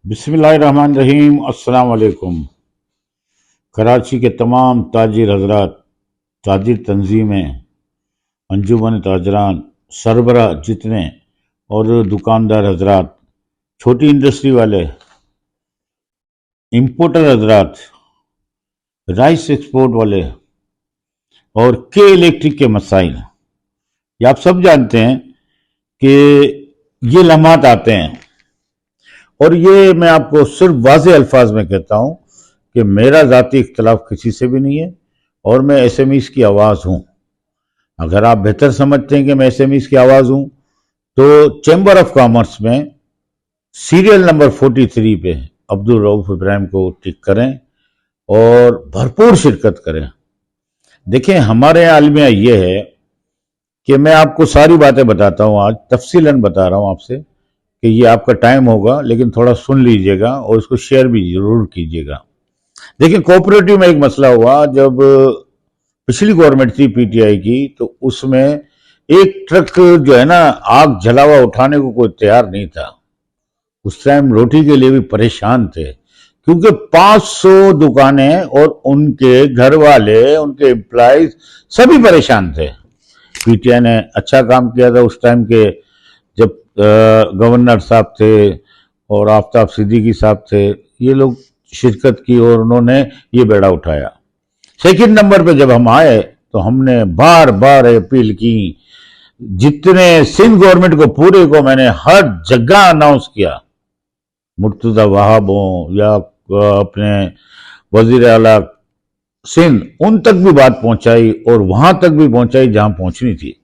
बिस्मिल्लाहिर्रहमानिर्रहीम। अस्सलाम वालेकुम। कराची के तमाम ताजिर हजरात, ताजिर तंजीमें, अंजुमन ताजरान, सरबरा जितने और दुकानदार हजरात, छोटी इंडस्ट्री वाले, इंपोर्टर हजरात, राइस एक्सपोर्ट वाले और के इलेक्ट्रिक के मसाइल, ये आप सब जानते हैं कि ये लम्हात आते हैं। और ये मैं आपको सिर्फ वाज़ेह अल्फाज में कहता हूं कि मेरा ज़ाती इख्तलाफ किसी से भी नहीं है और मैं एसएमईज़ की आवाज़ हूं। अगर आप बेहतर समझते हैं कि मैं एसएमईज़ की आवाज़ हूं तो चैम्बर ऑफ कॉमर्स में सीरियल नंबर 43 पे अब्दुल रऊफ इब्राहिम को टिक करें और भरपूर शिरकत करें। देखें, हमारे आलमिया ये है कि मैं आपको सारी बातें बताता हूं, आज तफसीलन बता रहा हूं आपसे कि ये आपका टाइम होगा, लेकिन थोड़ा सुन लीजिएगा और इसको शेयर भी जरूर कीजिएगा। देखिए, कोऑपरेटिव में एक मसला हुआ जब पिछली गवर्नमेंट थी पीटीआई की, तो उसमें एक ट्रक जो है ना, आग जलावा उठाने को कोई तैयार नहीं था। उस टाइम रोटी के लिए भी परेशान थे, क्योंकि 500 दुकानें और उनके घर वाले, उनके एम्प्लॉइज सभी परेशान थे। पीटीआई ने अच्छा काम किया था उस टाइम के, जब गवर्नर साहब थे और आफ्ताब सिद्दीकी साहब थे, ये लोग शिरकत की और उन्होंने ये बेड़ा उठाया। सेकंड नंबर पे जब हम आए तो हमने बार बार अपील की, जितने सिंध गवर्नमेंट को पूरे को मैंने हर जगह अनाउंस किया, मुर्तजा वहाब हो या अपने वजीर आला सिंध, उन तक भी बात पहुंचाई और वहां तक भी पहुंचाई जहां पहुंचनी थी।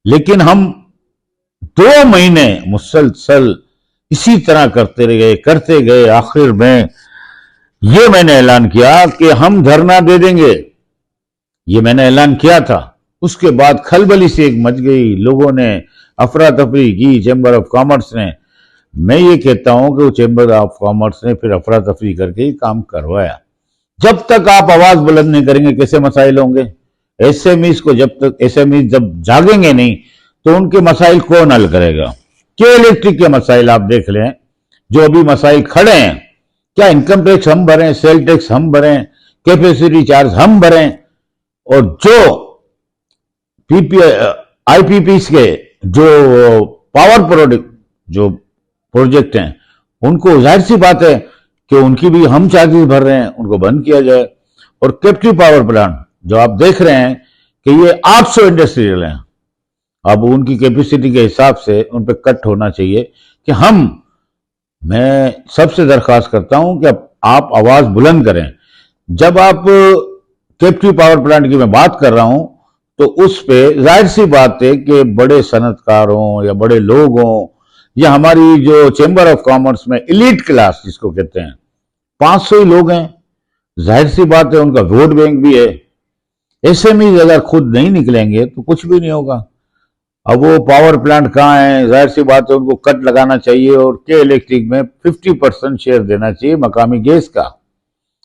लेकिन हम 2 महीने मुसलसल इसी तरह करते गए। आखिर में ये मैंने ऐलान किया कि हम धरना दे देंगे, ये मैंने ऐलान किया था। उसके बाद खलबली से एक मच गई, लोगों ने अफरा तफरी की, चैम्बर ऑफ कॉमर्स ने। मैं ये कहता हूं कि वो चैम्बर ऑफ कॉमर्स ने फिर अफरा तफरी करके ही काम करवाया। जब तक आप आवाज बुलंद नहीं करेंगे कैसे मसाइल होंगे? एसएमईज को जब तक एसएमईज जब जागेंगे नहीं तो उनके मसाइल कौन हल करेगा? के इलेक्ट्रिक के मसाइल आप देख लें, जो अभी मसाइल खड़े हैं, क्या इनकम टैक्स हम भरें, सेल टैक्स हम भरें, कैपेसिटी चार्ज हम भरें, और जो आईपीपी के जो पावर प्रोजेक्ट हैं, उनको जाहिर सी बात है कि उनकी भी हम चार्जेस भर रहे हैं, उनको बंद किया जाए। और कैप्टिव पावर प्लांट जो आप देख रहे हैं कि ये 800 इंडस्ट्रियल हैं, अब उनकी कैपेसिटी के हिसाब से उन पर कट होना चाहिए। कि मैं सबसे दरखास्त करता हूं कि आप आवाज बुलंद करें। जब आप कैप्टिव पावर प्लांट की मैं बात कर रहा हूं तो उस पे जाहिर सी बात है कि बड़े सनतकार हों या बड़े लोग हों, या हमारी जो चैम्बर ऑफ कॉमर्स में इलीट क्लास जिसको कहते हैं, 500 ही लोग हैं, जाहिर सी बात है उनका वोट बैंक भी है। एसएमई अगर खुद नहीं निकलेंगे तो कुछ भी नहीं होगा। अब वो पावर प्लांट कहाँ है, जाहिर सी बात है उनको कट लगाना चाहिए और के इलेक्ट्रिक में 50% शेयर देना चाहिए मकामी गैस का,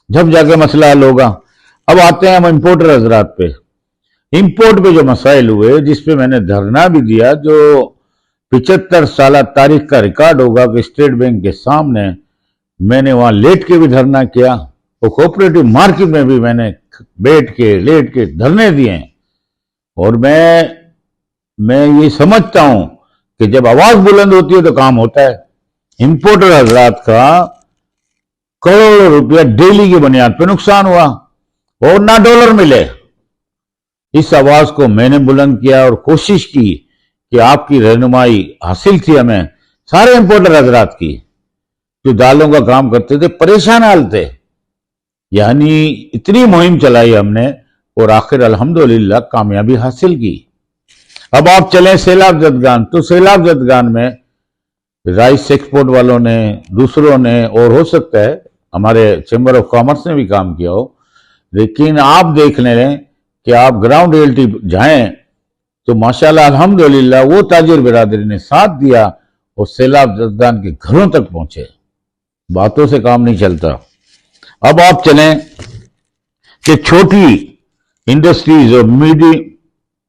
जब जाके मसला हल होगा। अब आते हैं हम इंपोर्टर हजरात पे। इंपोर्ट पे जो मसाइल हुए, जिसपे मैंने धरना भी दिया, जो 75 साल तारीख का रिकॉर्ड होगा कि स्टेट बैंक के सामने मैंने वहां लेट के भी धरना किया, और कोऑपरेटिव मार्केट में भी मैंने बैठ के लेट के धरने दिए हैं। और मैं ये समझता हूं कि जब आवाज बुलंद होती है तो काम होता है। इंपोर्टर हजरात का करोड़ों रुपया डेली की बुनियाद पे नुकसान हुआ और ना डॉलर मिले। इस आवाज को मैंने बुलंद किया और कोशिश की कि आपकी रहनुमाई हासिल थी हमें, सारे इंपोर्टर हजरात की, जो दालों का काम करते थे, परेशान हाल थे। यानी इतनी मुहिम चलाई हमने और आखिर अल्हम्दुलिल्लाह कामयाबी हासिल की। अब आप चलें सैलाब जदगान, तो सैलाब जदगान में राइस एक्सपोर्ट वालों ने, दूसरों ने, और हो सकता है हमारे चैम्बर ऑफ कॉमर्स ने भी काम किया हो, लेकिन आप देख लें कि आप ग्राउंड रियलिटी जाएं तो माशाल्लाह अल्हम्दुलिल्लाह वो ताजिर बिरादरी ने साथ दिया और सैलाब जदगान के घरों तक पहुंचे। बातों से काम नहीं चलता। अब आप चलें कि छोटी इंडस्ट्रीज और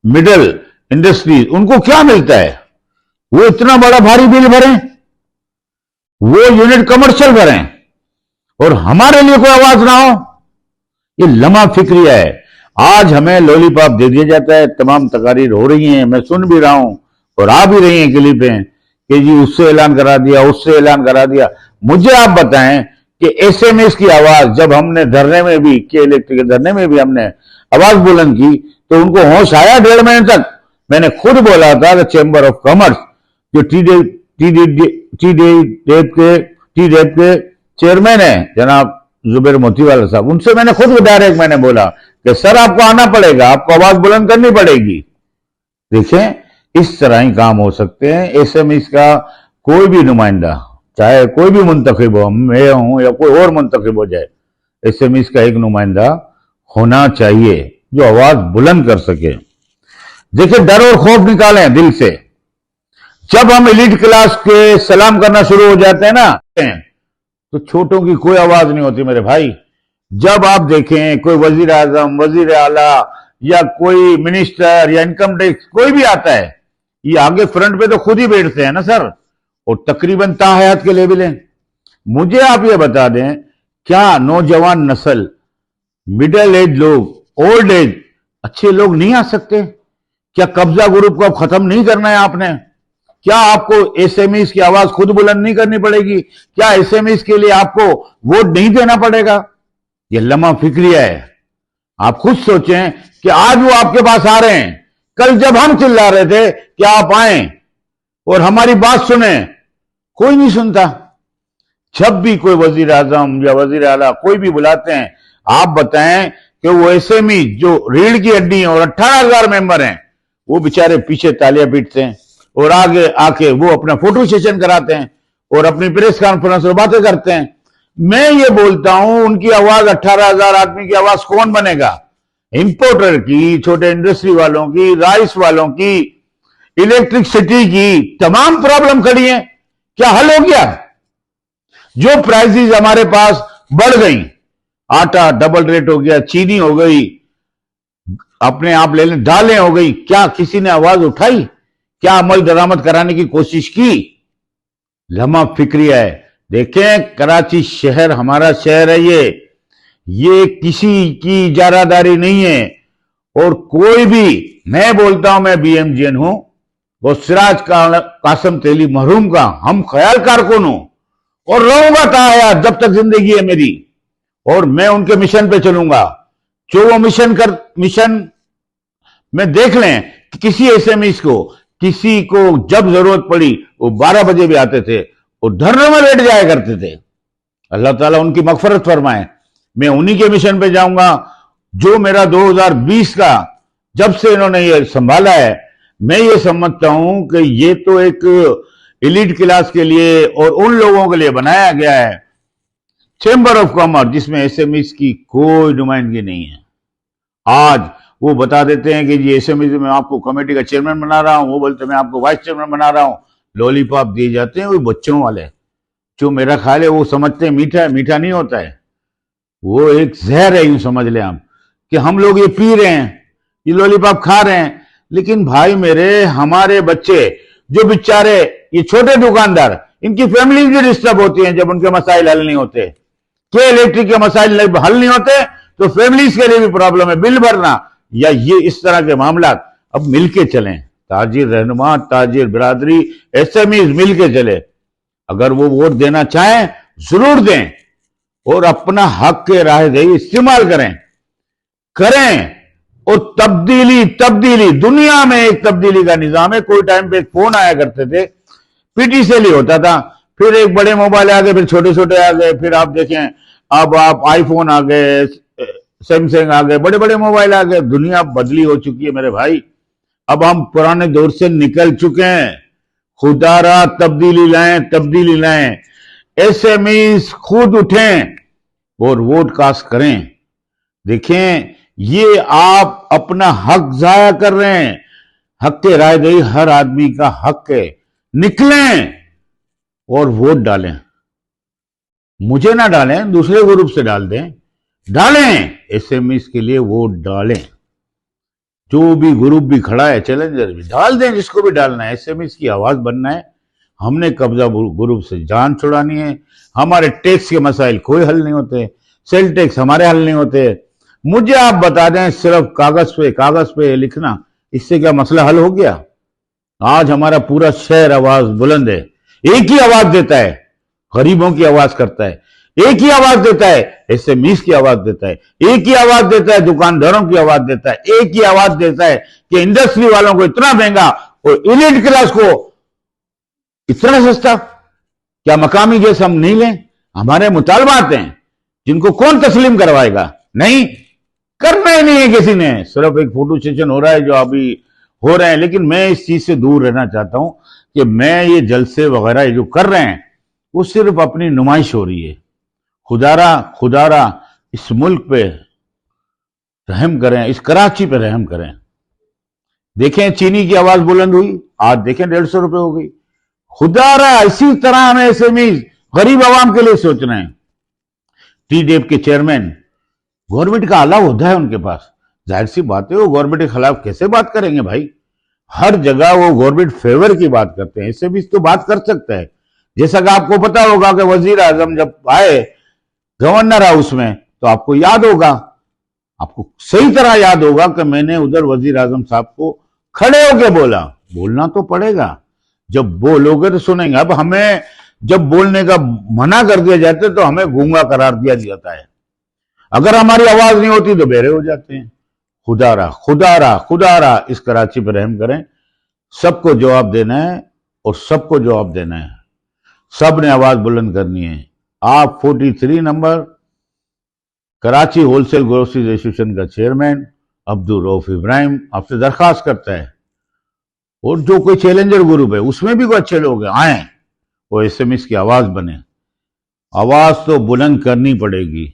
मिडल इंडस्ट्रीज, उनको क्या मिलता है? वो इतना बड़ा भारी बिल भरें, وہ यूनिट कमर्शियल करें और हमारे लिए कोई आवाज ना हो। ये लम्हा फिक्रिया है। आज हमें लॉलीपॉप दे दिया जाता है, तमाम तकारीर हो रही हैं, मैं सुन भी रहा हूं और आ भी रही हैं क्लिपें कि जी उससे ऐलान करा दिया, उससे ऐलान करा दिया। मुझे आप बताएं कि एसएमएस की आवाज जब हमने धरने में भी के इलेक्ट्रिक धरने में भी हमने आवाज बुलंद की तो उनको होश आया 1.5 महीने तक। मैंने खुद बोला था कि चैम्बर ऑफ कॉमर्स जो टी डेप के चेयरमैन है जनाब जुबैर मोतीवाला साहब, उनसे मैंने खुद डायरेक्ट मैंने बोला कि सर आपको आना पड़ेगा, आपको आवाज बुलंद करनी पड़ेगी। देखें इस तरह ही काम हो सकते हैं। एसएमएस का कोई भी नुमाइंदा, चाहे कोई भी मुंतखब हो, मैं हूं या कोई और मुंतखब हो जाए, एसएमएस का एक नुमाइंदा होना चाहिए जो आवाज बुलंद कर सके। देखिए डर और खौफ निकालें दिल से। जब हम एलीट क्लास के सलाम करना शुरू हो जाते हैं ना तो छोटों की कोई आवाज नहीं होती मेरे भाई। जब आप देखें कोई वजीर आजम, वजीर आला या कोई मिनिस्टर या इनकम टैक्स कोई भी आता है, ये आगे फ्रंट पे तो खुद ही बैठते हैं ना सर, और तकरीबन ताहयात के लेवल हैं। मुझे आप ये बता दें, क्या नौजवान नस्ल, मिडिल एज लोग, ओल्ड एज, अच्छे लोग नहीं आ सकते? क्या कब्जा ग्रुप को खत्म नहीं करना है आपने? क्या आपको एसएमएस की आवाज खुद बुलंद नहीं करनी पड़ेगी? क्या एसएमएस के लिए आपको वोट नहीं देना पड़ेगा? यह लम्हा फिक्रिया है। आप खुद सोचें कि आज वो आपके पास आ रहे हैं, कल जब हम चिल्ला रहे थे कि आप आए और हमारी बात सुने, कोई नहीं सुनता। जब भी कोई वजीर आजम या वजीर आला कोई भी बुलाते हैं, आप बताएं कि वो एसएमई जो रीढ़ की हड्डी है और 18,000 मेंबर हैं, वो बेचारे पीछे तालियां पीटते हैं और आगे आके वो अपना फोटो सेशन कराते हैं और अपनी प्रेस कॉन्फ्रेंस में बातें करते हैं। मैं ये बोलता हूं उनकी आवाज 18,000 आदमी की आवाज कौन बनेगा? इंपोर्टर की, छोटे इंडस्ट्री वालों की, राइस वालों की, इलेक्ट्रिसिटी की, तमाम प्रॉब्लम खड़ी है। क्या हल हो गया? जो प्राइसेस हमारे पास बढ़ गई, आटा डबल रेट हो गया, चीनी हो गई, अपने आप ले लें दालें हो गई, क्या किसी ने आवाज उठाई? क्या अमल दरामद कराने की कोशिश की? लम्हा फिक्रिया है। देखें कराची शहर हमारा शहर है, ये किसी की इजारादारी नहीं है। और कोई भी, मैं बोलता हूं मैं बीएमजीएन हूं, वो सिराज कासम तेली मरहूम का हम ख्याल कारकुन हूं और रहूंगा ताया जब तक जिंदगी है मेरी, और मैं उनके मिशन पे चलूंगा। जो वो मिशन में देख लें कि किसी एसएमएस को, किसी को जब जरूरत पड़ी वो 12 बजे भी आते थे और धरने में बैठ जाया करते थे। अल्लाह ताला उनकी मगफरत फरमाए। मैं उन्हीं के मिशन पे जाऊंगा जो मेरा 2020 का जब से इन्होंने ये संभाला है। मैं ये समझता हूं कि ये तो एक एलीट क्लास के लिए और उन लोगों के लिए बनाया गया है चैम्बर ऑफ कॉमर्स, जिसमें एसएमएस की कोई नुमाइंदगी नहीं है। आज वो बता देते हैं कि जी एसएमएस में आपको कमेटी का चेयरमैन बना रहा हूं, वो बोलते हैं मैं आपको वाइस चेयरमैन बना रहा हूं। लॉलीपॉप दिए जाते हैं वो बच्चों वाले, जो मेरा ख्याल है वो समझते हैं मीठा है, मीठा नहीं होता है, वो एक जहर है, यूं समझ लें आप कि हम लोग ये पी रहे हैं, ये लॉलीपॉप खा रहे हैं। लेकिन भाई मेरे, हमारे बच्चे जो बेचारे ये छोटे दुकानदार, इनकी फैमिली भी डिस्टर्ब होती है जब उनके मसाइल हल नहीं होते। के इलेक्ट्रिक के मसाइल हल नहीं होते तो फैमिलीज के लिए भी प्रॉब्लम है, बिल भरना या ये इस तरह के मामला। अब मिलके चलें, ताजिर रहनुमा, ताजिर बिरादरी, एसएमईज मिलके चले। अगर वो वोट देना चाहें जरूर दें और अपना हक के राहदही इस्तेमाल करें। और तब्दीली दुनिया में एक तब्दीली का निजाम है। कोई टाइम पे एक फोन आया करते थे, पीटी से ही होता था, फिर एक बड़े मोबाइल आ गए, फिर छोटे छोटे आ गए, फिर आप देखें अब आप आईफोन आ गए, सैमसंग आ गए, बड़े बड़े मोबाइल आ गए। दुनिया बदली हो चुकी है मेरे भाई। अब हम पुराने दौर से निकल चुके हैं। खुदारा तब्दीली लाएं। एसएमईज खुद उठें और वोट कास्ट करें। देखें ये आप अपना हक जाया कर रहे हैं। हक के रायदही हर आदमी का हक है। निकलें और वोट डालें। मुझे ना डालें, दूसरे ग्रुप से डाल दें, डालें। एसएमईज के लिए वोट डालें। जो भी ग्रुप भी खड़ा है, चैलेंजर भी डाल दें, जिसको भी डालना है। एसएमईज की आवाज बनना है। ہم نے قبضہ گروپ سے جان چھڑانی ہے، ہمارے ٹیکس کے مسائل کوئی حل نہیں ہوتے، سیل ٹیکس ہمارے حل نہیں ہوتے۔ مجھے آپ بتا دیں صرف کاغذ پہ لکھنا، اس سے کیا مسئلہ حل ہو گیا؟ آج ہمارا پورا شہر آواز بلند ہے، ایک ہی آواز دیتا ہے، غریبوں کی آواز کرتا ہے، ایک ہی آواز دیتا ہے، ایس ایم ایز کی آواز دیتا ہے، ایک ہی آواز دیتا ہے، دکانداروں کی آواز دیتا ہے، ایک ہی آواز دیتا ہے کہ انڈسٹری والوں کو اتنا مہنگا اور ایلیٹ کلاس کو اتنا سستا۔ کیا مقامی گیس ہم نہیں لیں؟ ہمارے مطالبات ہیں جن کو کون تسلیم کروائے گا؟ نہیں کرنا ہی نہیں ہے کسی نے، صرف ایک فوٹو سیشن ہو رہا ہے جو ابھی ہو رہے ہیں، لیکن میں اس چیز سے دور رہنا چاہتا ہوں کہ میں یہ جلسے وغیرہ جو کر رہے ہیں وہ صرف اپنی نمائش ہو رہی ہے۔ خدا را اس ملک پہ رحم کریں، اس کراچی پہ رحم کریں۔ دیکھیں چینی کی آواز بلند ہوئی، آج دیکھیں 150 روپے ہو گئی۔ خدا را اسی طرح ہمیں ایس ایم ایز غریب عوام کے لیے سوچ رہے ہیں۔ ٹی ڈیپ کے چیئرمین گورنمنٹ کا اعلیٰ عہدہ ہے ان کے پاس، ظاہر سی بات ہے وہ گورنمنٹ کے خلاف کیسے بات کریں گے بھائی؟ ہر جگہ وہ گورنمنٹ فیور کی بات کرتے ہیں، ایس ایم ایز تو بات کر سکتا ہے۔ جیسا کہ آپ کو پتا ہوگا کہ وزیر اعظم جب آئے گورنر ہاؤس میں تو آپ کو یاد ہوگا، آپ کو صحیح طرح یاد ہوگا کہ میں نے ادھر وزیر اعظم صاحب کو کھڑے ہو کے بولنا تو پڑے گا، جب بولو گے تو سنیں گے۔ اب ہمیں جب بولنے کا منع کر دیا جاتا ہے تو ہمیں گونگا قرار دیا جاتا ہے، اگر ہماری آواز نہیں ہوتی تو بہرے ہو جاتے ہیں۔ خدا را اس کراچی پہ رحم کریں، سب کو جواب دینا ہے اور سب کو جواب دینا ہے، سب نے آواز بلند کرنی ہے۔ آپ 43 نمبر Karachi wholesale groceries association کا چیئرمین عبدالرؤف ابراہیم آپ سے درخواست کرتا ہے، اور جو کوئی چیلنجر گروپ ہے اس میں بھی کوئی اچھے لوگ ہیں آئیں، وہ ایس ایم ایس کی آواز بنے، آواز تو بلند کرنی پڑے گی۔